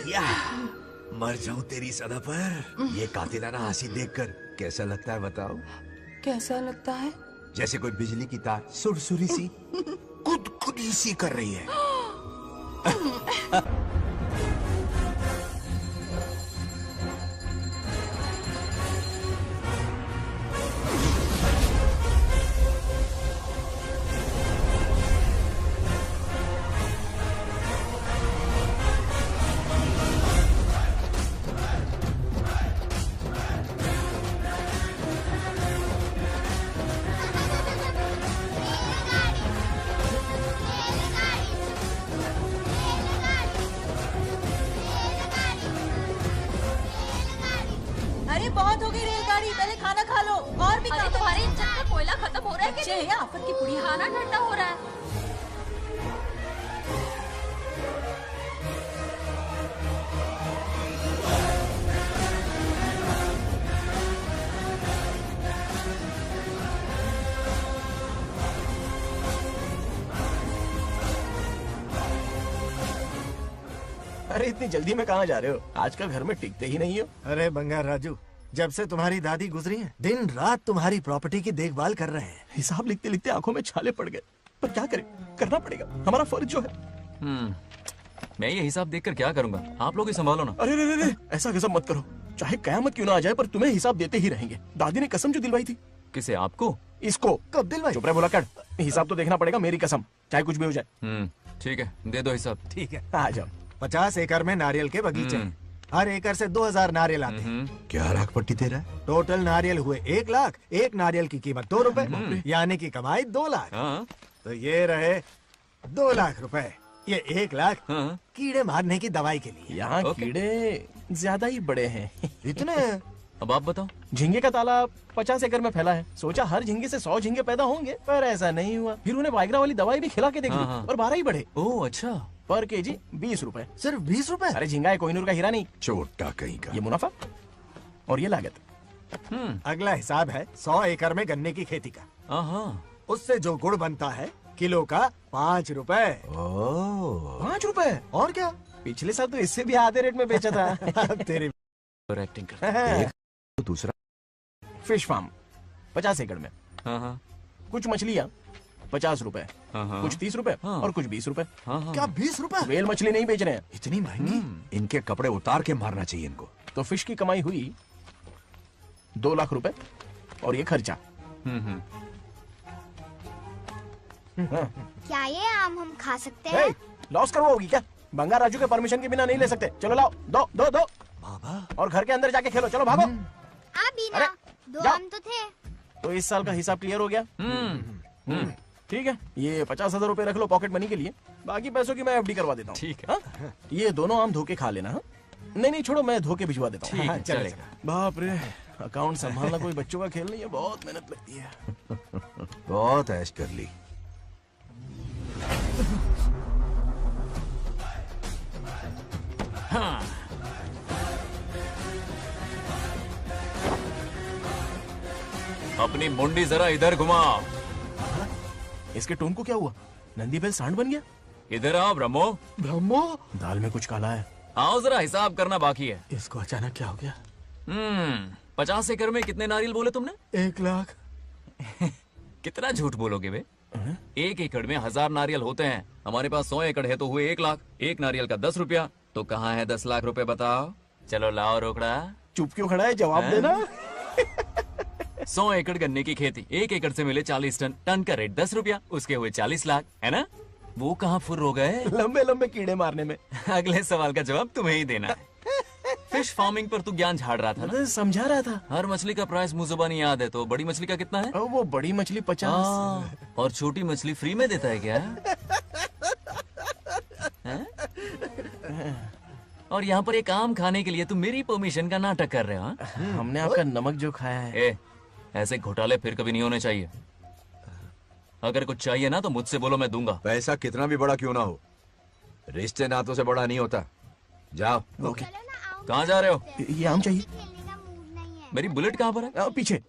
या मर जाऊं तेरी सदा पर। ये कातिलाना हंसी देखकर कैसा लगता है बताओ? कैसा लगता है? जैसे कोई बिजली की तार सुरसुरी सी गुदगुदी सी कर रही है। अरे बहुत हो गई रेलगाड़ी, पहले खाना खा लो। और भी अरे तुम्हारे इंजन का कोयला खत्म हो रहा है बच्चे हैं आफत की पुड़ी। खाना ठंडा हो रहा है। अरे इतनी जल्दी में कहाँ जा रहे हो? आजकल घर में टिकते ही नहीं हो। अरे बंगार राजू, जब से तुम्हारी दादी गुजरी हैं, दिन रात तुम्हारी प्रॉपर्टी की देखभाल कर रहे हैं। हिसाब लिखते लिखते आंखों में छाले पड़ गए, पर क्या करें, करना पड़ेगा, हमारा फर्ज जो है। मैं ये हिसाब देखकर क्या करूंगा? आप लोग ही संभालो ना। अरे रे रे रे, ऐसा गजब मत करो। चाहे कयामत क्यों ना आ जाए, पर तुम्हें हिसाब देते ही रहेंगे। दादी ने कसम जो दिलवाई थी। किसे? आपको? इसको कब दिलवाई? चुप रहे बोला कर। हिसाब तो देखना पड़ेगा, मेरी कसम, चाहे कुछ भी हो जाए। ठीक है, दे दो हिसाब। ठीक है। आ जाओ। 50 एकड़ में नारियल के बगीचे हैं। हर एकड़ से 2000 नारियल आते हैं। क्या लाख पट्टी दे रहा है? टोटल नारियल हुए 1 लाख। एक नारियल की कीमत 2 रुपए, यानी कि कमाई 2 लाख। हाँ, तो ये रहे 2 लाख रुपए। ये 1 लाख हाँ। कीड़े मारने की दवाई के लिए। यहाँ ओके। कीड़े ज्यादा ही बड़े हैं। इतने? अब आप बताओ। झींगे का तालाब 50 एकड़ में फैला है। सोचा हर झींगे से 100 झींगे पैदा होंगे, पर ऐसा नहीं हुआ। फिर उन्हें वाइग्रा वाली दवाई भी खिला के देख ली, हाँ, हाँ। और 12 ही बढ़े। ओह अच्छा। पर केजी 20 रुपए। सिर्फ 20 रुपए? अरे झींगा है, कोहिनूर का हीरा नहीं। छोटा कहीं का। ये मुनाफा और ये लागत। अगला हिसाब है 100 एकड़ में गन्ने की खेती का। हाँ, उससे जो गुड़ बनता है, किलो का 5 रुपए। ओह, 5 रुपए? और क्या? पिछले साल तो इससे भी आधे रेट में बेचा था। अब तेरी और एक्टिंग कर। तो दूसरा फिश फार्म 50 एकड़ में। हाँ हाँ कुछ मछलियाँ 50 रुपए, हाँ हाँ। कुछ 30 रुपए हाँ। और कुछ 20 रुपए। हाँ हाँ। क्या 20 रुपए? वेल मछली नहीं बेच रहे हैं। इतनी महंगी? इनके कपड़े उतार के मारना चाहिए इनको। तो फिश की कमाई हुई 2 लाख रुपए, और ये खर्चा। क्या ये आम हम खा सकते हैं? लॉस करवाओगी क्या? बंगार राजू के परमिशन के बिना नहीं ले सकते। चलो लाओ, दो दो दो। बाबा, और घर के अंदर जाके खेलो। चलो भागो। अभी ना, अरे, 2 जाओ। आम तो थे। तो इस साल का हिसाब क्लियर हो गया। ठीक है, ये 50,000 रुपए रख लो पॉकेट मनी के लिए। बाकी पैसों की मैं एफडी करवा देता हूँ। ठीक है। हाँ? ये दोनों आम धोके खा लेना। हाँ? नहीं नहीं छोड़ो, मैं धोके भिजवा देता हूँ। ठीक हाँ, है, चलेगा। चलेगा। बाप रे, अकाउंट संभालना कोई बच्चों का खेल नहीं है, बहुत मेहनत लगती है। बहुत ऐश कर ली। अपनी मुंडी जरा इधर घुमा। इसके टोन को क्या हुआ? नंदी बैल सांड बन गया? इधर आओ ब्रह्मो। ब्रह्मो, दाल में कुछ काला है। आओ जरा, हिसाब करना बाकी है। इसको अचानक क्या हो गया? 50 एकड़ में कितने नारियल बोले तुमने? 1 लाख। कितना झूठ बोलोगे बे? 1 एकड़ में 1000 नारियल होते हैं। हमारे पास 100 एकड़ है तो हुए 1 लाख। एक नारियल का 10 रुपया, तो कहाँ है 10 लाख रुपए बताओ? चलो लाओ रोकड़ा। चुप क्यों खड़ा है? जवाब देना। 100 एकड़ गन्ने की खेती, 1 एकड़ से मिले 40 टन। टन का रेट 10 रुपया, उसके हुए 40 लाख, है ना? वो कहाँ फुर हो गए? लंबे लंबे कीड़े मारने में। अगले सवाल का जवाब तुम्हें ही देना है। फिश फार्मिंग पर तू ज्ञान झाड़ रहा था ना? अरे समझा रहा था। हर मछली का प्राइस मुझे जुबानी याद है, तो बड़ी मछली का कितना है? वो बड़ी मछली 50। और छोटी मछली फ्री में देता है क्या? हैं? और यहाँ पर एक आम खाने के लिए तुम मेरी परमिशन का नाटक कर रहे हो? हाँ? हमने आपका नमक जो खाया है। ऐसे घोटाले फिर कभी नहीं होने चाहिए। अगर कुछ चाहिए ना तो मुझसे बोलो, मैं दूंगा। पैसा कितना भी बड़ा क्यों ना हो, रिश्ते नातों से बड़ा नहीं होता। जाओ। ओके। चलो ना, आओ। कहाँ जा रहे हो? ये आम चाहिए। खेलने का मूड नहीं है। मेरी बुलेट कहाँ पर है? पीछे।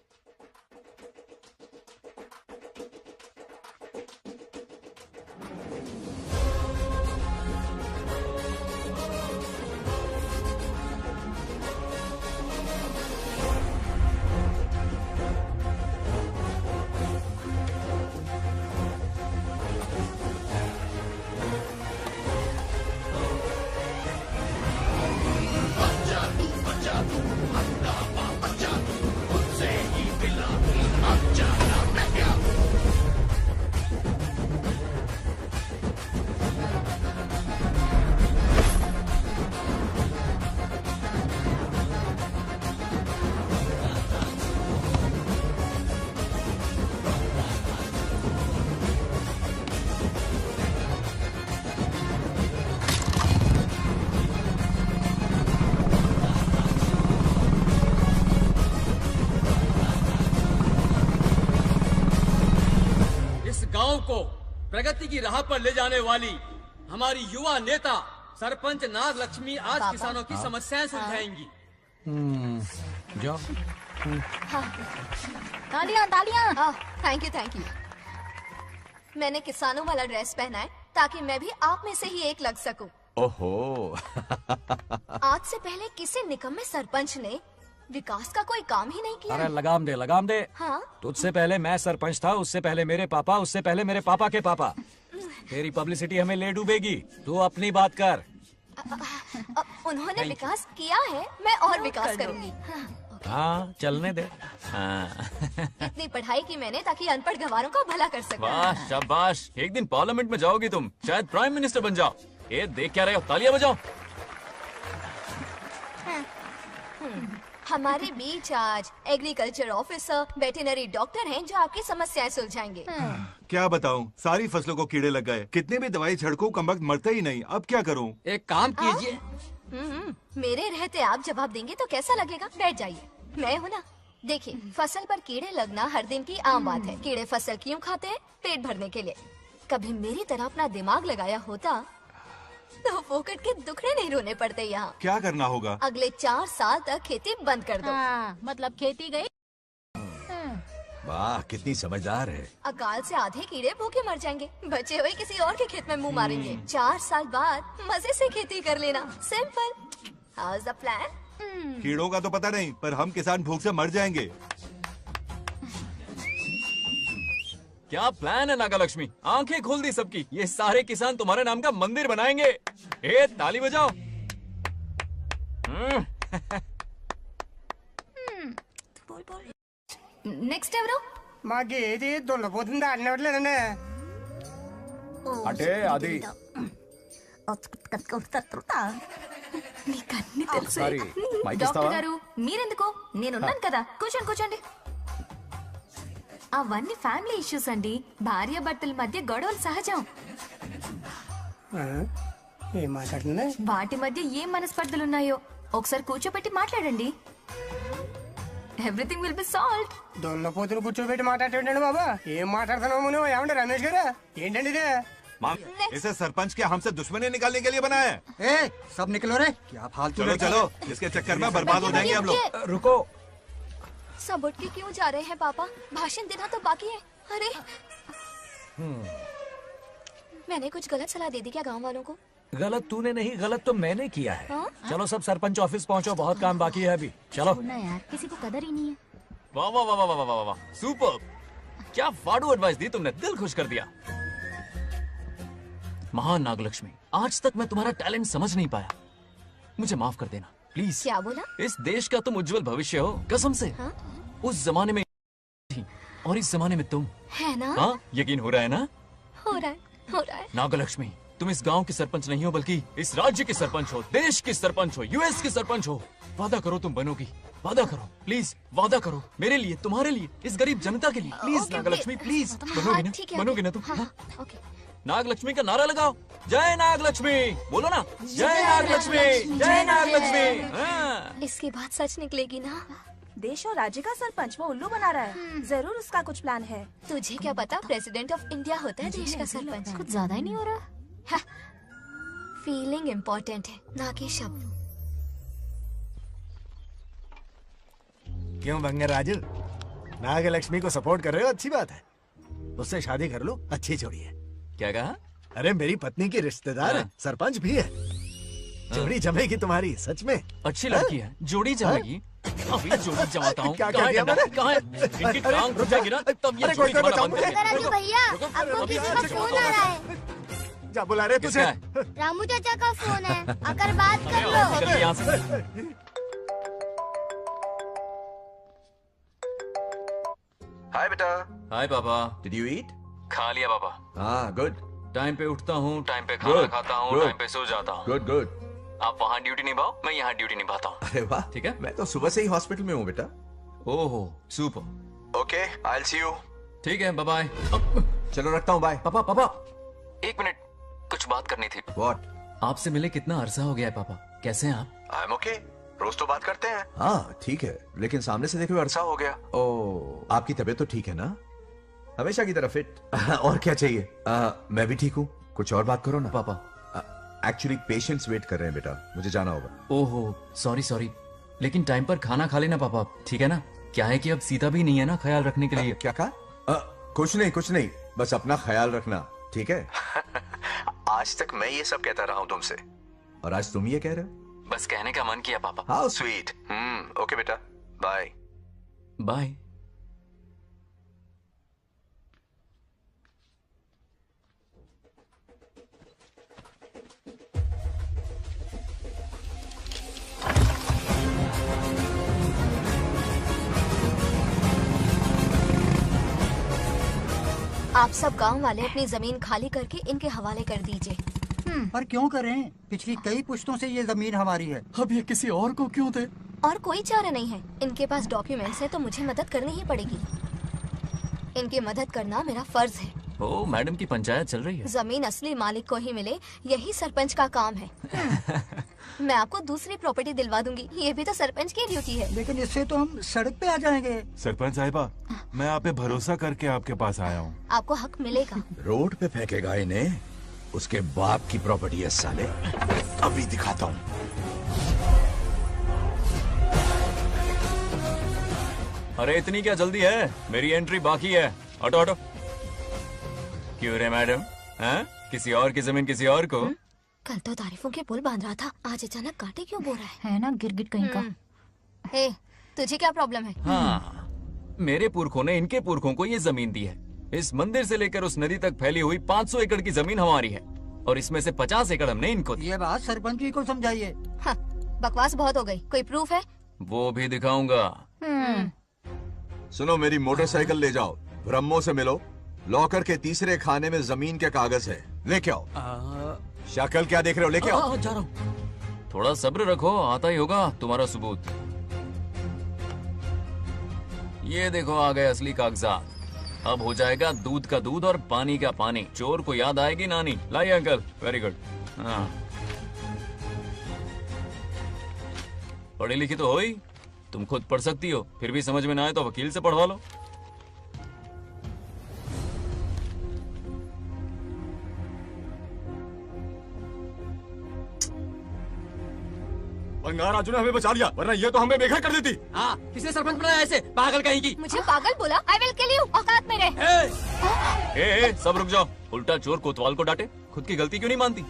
प्रगति की राह पर ले जाने वाली हमारी युवा नेता सरपंच नाग लक्ष्मी आज किसानों की समस्याएं सुलझाएंगी। जाओ। तालियां तालियां। Thank you. मैंने किसानों वाला ड्रेस पहना है ताकि मैं भी आप में से ही एक लग सकूं। ओहो। आज से पहले किसी निकम्मे सरपंच ने विकास का कोई काम ही नहीं किया। अरे लगाम दे। हाँ? तुझसे पहले मैं सरपंच था, उससे पहले मेरे पापा, उससे पहले मेरे पापा के पापा। तेरी पब्लिसिटी हमें ले डूबेगी, तू अपनी बात कर। उन्होंने विकास किया है, मैं और विकास करूंगी। हाँ चलने दे। इतनी पढ़ाई की मैंने ताकि अनपढ़ गवारों का भला कर सकूं। वाह शाबाश, एक दिन पार्लियामेंट में जाओगी तुम, शायद प्राइम मिनिस्टर बन जाओ। ये देख क्या रहे हो, तालियां बजाओ। हमारे बीच आज एग्रीकल्चर ऑफिसर, वेटरनरी डॉक्टर हैं जो आपकी समस्याएं सुलझाएंगे। क्या बताऊं, सारी फसलों को कीड़े लग गए। कितनी भी दवाई छिड़कूं कम वक्त मरते ही नहीं। अब क्या करूं? एक काम कीजिए। मेरे रहते आप जवाब देंगे तो कैसा लगेगा? बैठ जाइए, मैं हूं ना। देखिए, फसल पर कीड़े लगना हर दिन की आम बात है। कीड़े फसल क्यों खाते हैं? पेट भरने के लिए। कभी मेरी तरह अपना दिमाग लगाया होता तो फोकट के दुखड़े नहीं रोने पड़ते यहाँ। क्या करना होगा? अगले 4 साल तक खेती बंद कर दो। मतलब खेती गई। वाह कितनी समझदार है। अकाल से आधे कीड़े भूखे मर जाएंगे, बचे हुए किसी और के खेत में मुंह मारेंगे। 4 साल बाद मजे से खेती कर लेना। Simple. How is the plan? कीड़ों का तो पता नहीं, पर हम किसान भूख से मर जाएंगे। क्या प्लान है नागा लक्ष्मी? आंखें खोल दी सबकी। ये सारे किसान तुम्हारे नाम का मंदिर बनाएंगे। ए ताली बजाओ। నెక్స్ట్ ఎవరు? మాకేది దున్నపోతుంది ఆడినట్లేదండి. అంటే అది నీకన్నీ తెలుసు. సారీ, మైక్ డాక్టర్ ఇస్తావా? గారు మీరెందుకు? నేనున్నాను కదా, కూర్చోండి. అవన్నీ ఫ్యామిలీ ఇష్యూస్ అండి. భార్య భర్తల మధ్య గొడవలు సహజం. ఏం మాట్లాడుతుంది? వాటి మధ్య ఏం మనస్పర్ధలున్నాయో ఒకసారి కూర్చోబెట్టి మాట్లాడండి. Everything will be solved. దున్నపోతులు కూర్చోబెట్టి మాట్లాడేటండి బాబా. ఏం మాట్లాడుతున్నావు నువ్వు? ఏమండి రమేష్ గారు? ఏంటండి ఇది? इसे सरपंच के हमसे दुश्मनी निकालने के लिए बनाया है। सब निकलो रे, क्या फालतू। चलो, इसके चक्कर में बर्बाद हो जाएंगे हम लोग। रुको। सब उठ के क्यों जा रहे हैं पापा? भाषण देना तो बाकी है। अरे मैंने कुछ गलत सलाह दे दी क्या गांव वालों को? गलत तूने नहीं, गलत तो मैंने किया है। चलो सब सरपंच ऑफिस पहुंचो, बहुत काम बाकी है अभी। चलो ना यार, किसी को कदर ही नहीं है। वाह वाह वाह वाह वाह वाह वाह, सुपर। क्या फाड़ू एडवाइस दी तुमने, दिल खुश कर दिया। महान नागलक्ष्मी, आज तक मैं तुम्हारा टैलेंट समझ नहीं पाया, मुझे माफ कर देना प्लीज। क्या बोला? इस देश का तुम उज्जवल भविष्य हो, कसम से। उस जमाने में थी और इस जमाने में तुम है ना? हाँ, यकीन हो रहा है ना? हो रहा है। नागलक्ष्मी, तुम इस गांव की सरपंच नहीं हो, बल्कि इस राज्य की सरपंच हो, देश की सरपंच हो, यूएस की सरपंच हो। वादा करो तुम बनोगी, वादा करो प्लीज, वादा करो मेरे लिए, तुम्हारे लिए, इस गरीब जनता के लिए। प्लीज नागलक्ष्मी, प्लीज बनोगी ना? बनोगी ना तुम? ओके। नागलक्ष्मी का नारा लगाओ, जय नागलक्ष्मी। बोलो ना, जय नागलक्ष्मी, जय नागलक्ष्मी। हाँ। इसकी बात सच निकलेगी ना? देश और राज्य का सरपंच वो उल्लू बना रहा है। जरूर उसका कुछ प्लान है। तुझे क्या पता, प्रेसिडेंट ऑफ इंडिया होता है देश का सरपंच। कुछ ज्यादा ही नहीं हो रहा? फीलिंग इम्पोर्टेंट है, ना कि शब्द। क्यों बंगर राजू, नागलक्ष्मी को सपोर्ट कर रहे हो? अच्छी बात है, उससे शादी कर लो, अच्छी जोड़ी है। क्या कहा? अरे मेरी पत्नी की रिश्तेदार है, सरपंच भी है। जोड़ी जमेगी तुम्हारी, सच में। अच्छी लड़की है, जोड़ी जमेगी। अभी जोड़ी जमाता हूँ। क्या कह दिया मैंने? कहाँ है? इनकी टांग रुक जाएगी ना, तब ये जोड़ी जमाना बंद करेंगे। राजू भैया, आपको किसी का फोन आ रहा है। जा बुला रहे तुझे? रामू चाचा का फोन है, आकर बात कर लो। निकल यहाँ से। हाय बेटा। हाय पापा। Did you eat? खा लिया पापा। हाँ गुड। टाइम पे उठता हूँ, टाइम पे खाना खाता हूँ, टाइम पे सो जाता हूँ। Good good. आप वहाँ ड्यूटी निभाओ, मैं यहाँ ड्यूटी निभाता हूँ। अरे वाह, ठीक है। मैं तो सुबह से ही हॉस्पिटल में हूँ बेटा। ओहो super. Okay, I will see you. ठीक है, बाय बाय। चलो रखता हूँ, बाय। पापा पापा, एक मिनट, कुछ बात करनी थी। व्हाट? आपसे मिले कितना अरसा हो गया है पापा, कैसे हैं आप? आई एम ओके, रोज तो बात करते हैं। हाँ ठीक है, लेकिन सामने से देखे हुए अरसा हो गया। ओ, आपकी तबीयत तो ठीक है ना? हमेशा की तरह फिट। और क्या चाहिए? मैं भी ठीक हूँ। कुछ और बात करो ना। पापा एक्चुअली पेशेंट्स वेट कर रहे हैं बेटा, मुझे जाना होगा। ओहो सॉरी सॉरी, लेकिन टाइम पर खाना खा लेना पापा, ठीक है ना? क्या है कि अब सीता भी नहीं है ना ख्याल रखने के लिए। क्या कहा? कुछ नहीं, बस अपना ख्याल रखना, ठीक है? आज तक मैं ये सब कहता रहा हूँ तुमसे, और आज तुम ये कह रहे हो? बस कहने का मन किया पापा। How sweet. ओके बेटा, बाय बाय। आप सब गांव वाले अपनी जमीन खाली करके इनके हवाले कर दीजिए। पर क्यों करें? पिछली कई पुश्तों से ये जमीन हमारी है। अब ये किसी और को क्यों दे? और कोई चारा नहीं है। इनके पास डॉक्यूमेंट्स है तो मुझे मदद करनी ही पड़ेगी। इनकी मदद करना मेरा फर्ज है। ओ मैडम की पंचायत चल रही है। जमीन असली मालिक को ही मिले, यही सरपंच का काम है। मैं आपको दूसरी प्रॉपर्टी दिलवा दूंगी, ये भी तो सरपंच की ड्यूटी है। लेकिन इससे तो हम सड़क पे आ जाएंगे। सरपंच साहिबा, मैं आप पे भरोसा करके आपके पास आया हूँ। आपको हक मिलेगा। रोड पे फेंकेगा इन्हें, उसके बाप की प्रॉपर्टी है साले। अभी दिखाता हूँ। अरे इतनी क्या जल्दी है? मेरी एंट्री बाकी है। हटो हटो। क्यों रे मैडम? हैं? किसी और की जमीन किसी और को? कल तो तारीफों के पुल बांध रहा था, आज अचानक कांटे क्यों बो रहा है ना गिरगिट कहीं का। हे, तुझे क्या प्रॉब्लम है? हाँ, मेरे पुरखों ने इनके पुरखों को ये जमीन दी है। इस मंदिर से लेकर उस नदी तक फैली हुई 500 एकड़ की जमीन हमारी है, और इसमें से 50 एकड़ हमने इनको दी। ये बात सरपंच जी को समझाइए। हाँ, बकवास बहुत हो गई। कोई प्रूफ है? वो भी दिखाऊंगा। सुनो, मेरी मोटरसाइकिल ले जाओ, ब्रह्मो से मिलो, लॉकर के तीसरे खाने में जमीन के कागज है, लेके आओ। शक्ल क्या देख रहे हो? लेके आओ। जा रहा हूँ। थोड़ा सब्र रखो, आता ही होगा तुम्हारा सबूत। ये देखो आ गए असली कागजात। अब हो जाएगा दूध का दूध और पानी का पानी। चोर को याद आएगी नानी। लाइए अंकल, वेरी गुड। हाँ, पढ़ी लिखी तो हो ही, तुम खुद पढ़ सकती हो, फिर भी समझ में ना आए तो वकील से पढ़वा लो। बंगार राजू ने हमें बचा लिया, वरना ये तो हमें बेघर कर देती। हाँ, किसने सरपंच बनाया ऐसे पागल कहीं की? मुझे पागल बोला? I will kill you. औकात में रहे। ए, सब रुक जाओ। उल्टा चोर कोतवाल को डांटे, खुद की गलती क्यों नहीं मानती?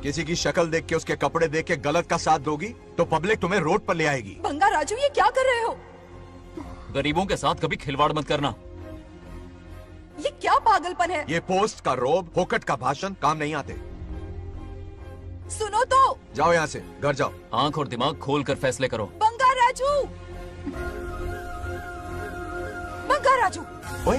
किसी की शक्ल देख के, उसके कपड़े देख के गलत का साथ दोगी तो पब्लिक तुम्हें रोड पर ले आएगी। बंगा राजू, ये क्या कर रहे हो? गरीबों के साथ कभी खिलवाड़ मत करना। ये क्या पागलपन है? ये पोस्ट का रोब, फोकट का भाषण काम नहीं आते। सुनो तो। जाओ यहाँ से, घर जाओ। आंख और दिमाग खोल कर फैसले करो। बंगा राजू, बंगा राजू। ओए,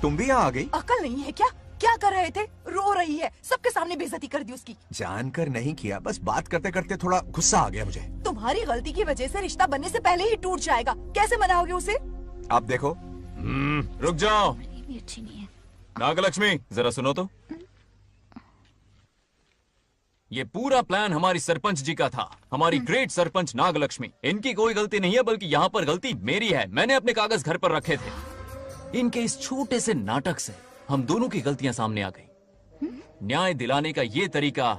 तुम भी यहाँ आ गई? अकल नहीं है क्या? क्या कर रहे थे? रो रही है, सबके सामने बेइज्जती कर दी उसकी। जानकर नहीं किया, बस बात करते करते थोड़ा गुस्सा आ गया मुझे। तुम्हारी गलती की वजह से रिश्ता बनने से पहले ही टूट जाएगा। कैसे मनाओगे उसे? आप देखो। रुक जाओ। भी अच्छी नहीं है। नागलक्ष्मी, जरा सुनो तो। ये पूरा प्लान हमारी सरपंच जी का था, हमारी ग्रेट सरपंच नागलक्ष्मी। इनकी कोई गलती नहीं है, बल्कि यहाँ पर गलती मेरी है। मैंने अपने कागज घर पर रखे थे। इनके इस छोटे से नाटक से हम दोनों की गलतियां सामने आ गई। न्याय दिलाने का ये तरीका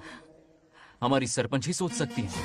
हमारी सरपंच ही सोच सकती है।